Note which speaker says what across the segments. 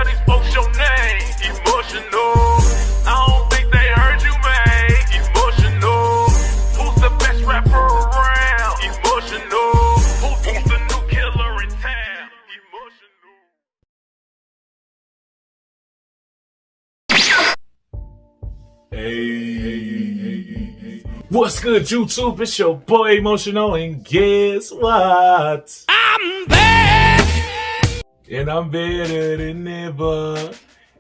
Speaker 1: how they spoke your name. Emotional. I don't think they heard you, man. Emotional. Who's the best rapper around? Emotional. Who's the new killer in town? Emotional.
Speaker 2: Hey, what's good, YouTube? It's your boy Emotional, and guess what?
Speaker 3: I'm back!
Speaker 2: And I'm better than ever.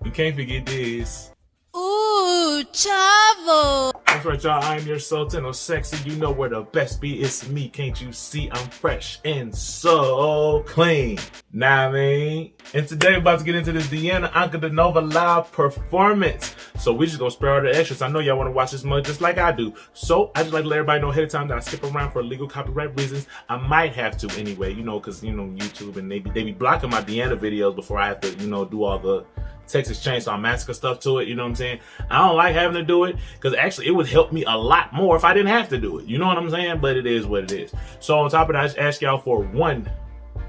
Speaker 2: You can't forget this.
Speaker 3: Ooh, chavo!
Speaker 2: That's right, y'all. I'm your Sultan of Sexy. You know where the best be. It's me. Can't you see I'm fresh and so clean? Nah, I mean. And today we're about to get into this Diana Ankudinova live performance. So we just gonna spare all the extras. I know y'all want to watch this mug just like I do. So I just like to let everybody know ahead of time that I skip around for legal copyright reasons. I might have to anyway, you know, because, you know, YouTube and they be blocking my Diana videos before I have to, you know, do all the Texas Chainsaw Massacre stuff to it, you know what I'm saying? I don't like having to do it because actually it would help me a lot more if I didn't have to do it. You know what I'm saying? But it is what it is. So on top of that, I just ask y'all for 1,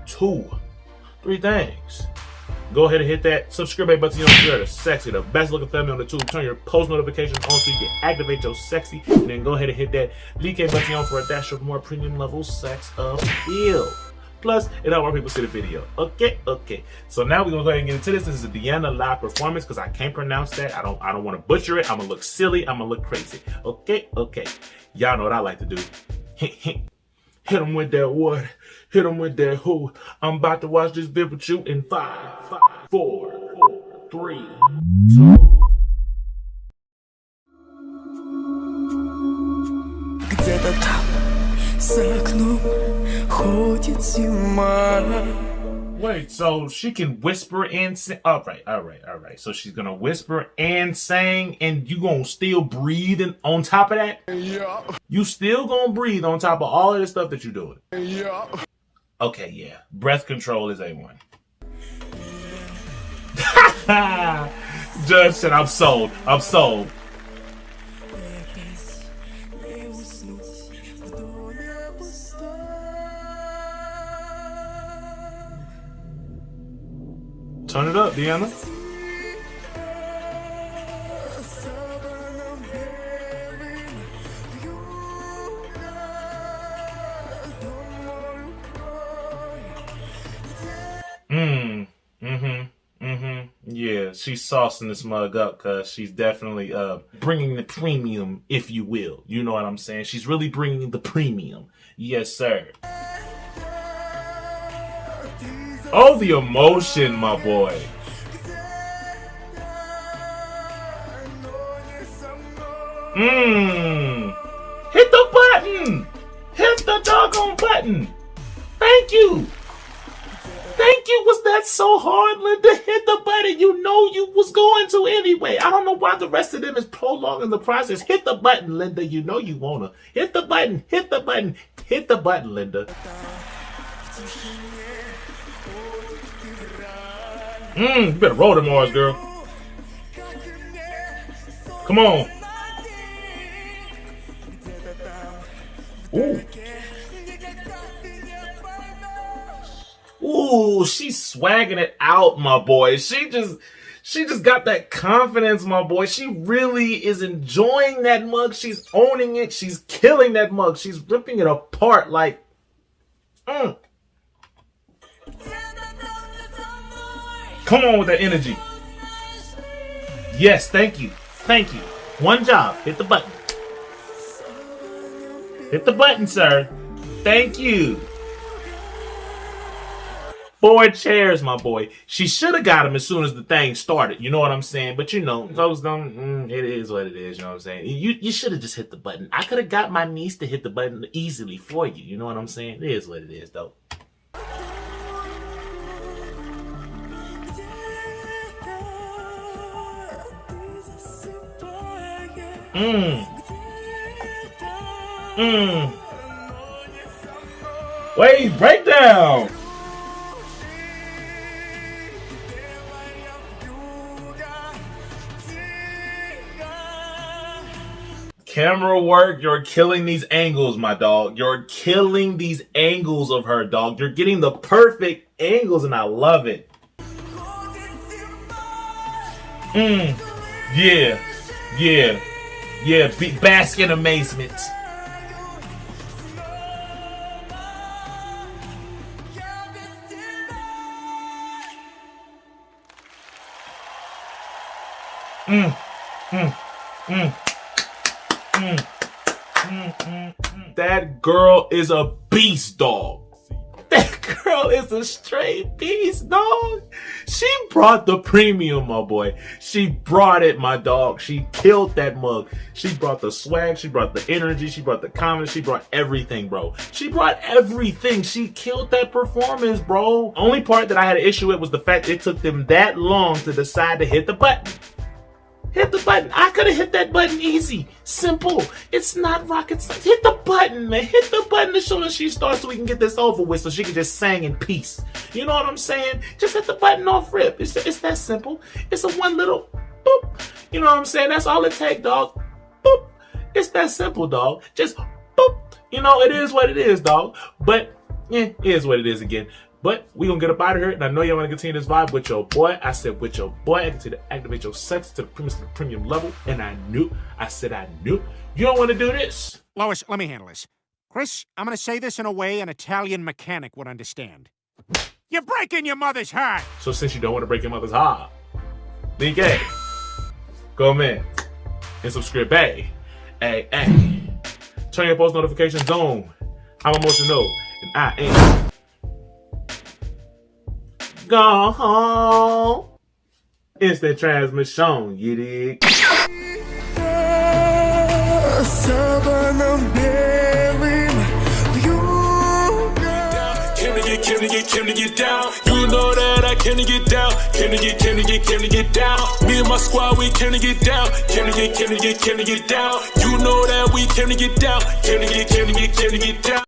Speaker 2: 2, 3 things. Go ahead and hit that subscribe button. You know, you're the sexy, the best looking family on the tube. Turn your post notifications on so you can activate your sexy. And then go ahead and hit that DK button on for a dash of more premium level sex appeal. Plus, it helps more people see the video. Okay. So now we're gonna go ahead and get into this. This is a Diana live performance because I can't pronounce that. I don't want to butcher it. I'm gonna look silly. I'm gonna look crazy. Okay. Y'all know what I like to do. Hit them with that what? Hit them with that who? I'm about to watch this vid with you in 5, 4, 3, 2.
Speaker 4: Где-то там за окном ходит зима.
Speaker 2: Wait, so she can whisper and sing? All right. So she's gonna whisper and sing, and you gonna still breathe on top of that?
Speaker 4: Yeah.
Speaker 2: You still gonna breathe on top of all of the stuff that you're doing?
Speaker 4: Yeah.
Speaker 2: Okay, yeah. Breath control is A1. Judge said, I'm sold. Turn it up, Diana. Yeah, she's saucing this mug up because she's definitely bringing the premium, if you will. You know what I'm saying? She's really bringing the premium. Yes, sir. Oh, the emotion, my boy. Hit the button. Hit the doggone button. Thank you. Was that so hard, Linda? Hit the button. You know you was going to anyway. I don't know why the rest of them is prolonging the process. Hit the button, Linda. You know you wanna. Hit the button. Hit the button, Linda. You better roll them R's, girl. Come on. Ooh, she's swagging it out, my boy. She just got that confidence, my boy. She really is enjoying that mug. She's owning it. She's killing that mug. She's ripping it apart like, Come on with that energy. Yes, thank you. One job. Hit the button. Hit the button, sir. Thank you. 4 chairs, my boy. She should have got him as soon as the thing started. You know what I'm saying? But you know, folks don't. It is what it is. You know what I'm saying? You should have just hit the button. I could have got my niece to hit the button easily for you. You know what I'm saying? It is what it is, though. Wait, breakdown. Camera work, you're killing these angles, my dog. You're killing these angles of her, dog. You're getting the perfect angles, and I love it. Yeah. Bask in amazement. That girl is a beast, dog. That girl is a straight beast, dog. She brought the premium, my boy. She brought it, my dog. She killed that mug. She brought the swag. She brought the energy. She brought the comments. She brought everything, bro. She brought everything. She killed that performance, bro. Only part that I had an issue with was the fact it took them that long to decide to hit the button. Hit the button. I could have hit that button easy. Simple. It's not rocket science. Hit the button, man. Hit the button as soon as she starts so we can get this over with so she can just sing in peace. You know what I'm saying? Just hit the button off rip. It's that simple. It's a one little boop. You know what I'm saying? That's all it takes, dog. Boop. It's that simple, dog. Just boop. You know, it is what it is, dog. But, yeah, it is what it is again. But we gonna get up out of here, and I know y'all wanna continue this vibe with your boy. I said with your boy, I continue to activate your sex to the premium level, and I knew you don't wanna do this.
Speaker 5: Lois, let me handle this. Chris, I'm gonna say this in a way an Italian mechanic would understand. You're breaking your mother's heart!
Speaker 2: So since you don't wanna break your mother's heart, DK, comment and subscribe, hey. Turn your post notifications on. I'm emotional, and I am go home. It's the transmission, you dig?
Speaker 4: Came to get down. You know that I came to get down. Came to get down. Me and my squad, we came to get down. Came to get down. You know that we came to get down. Came to get down.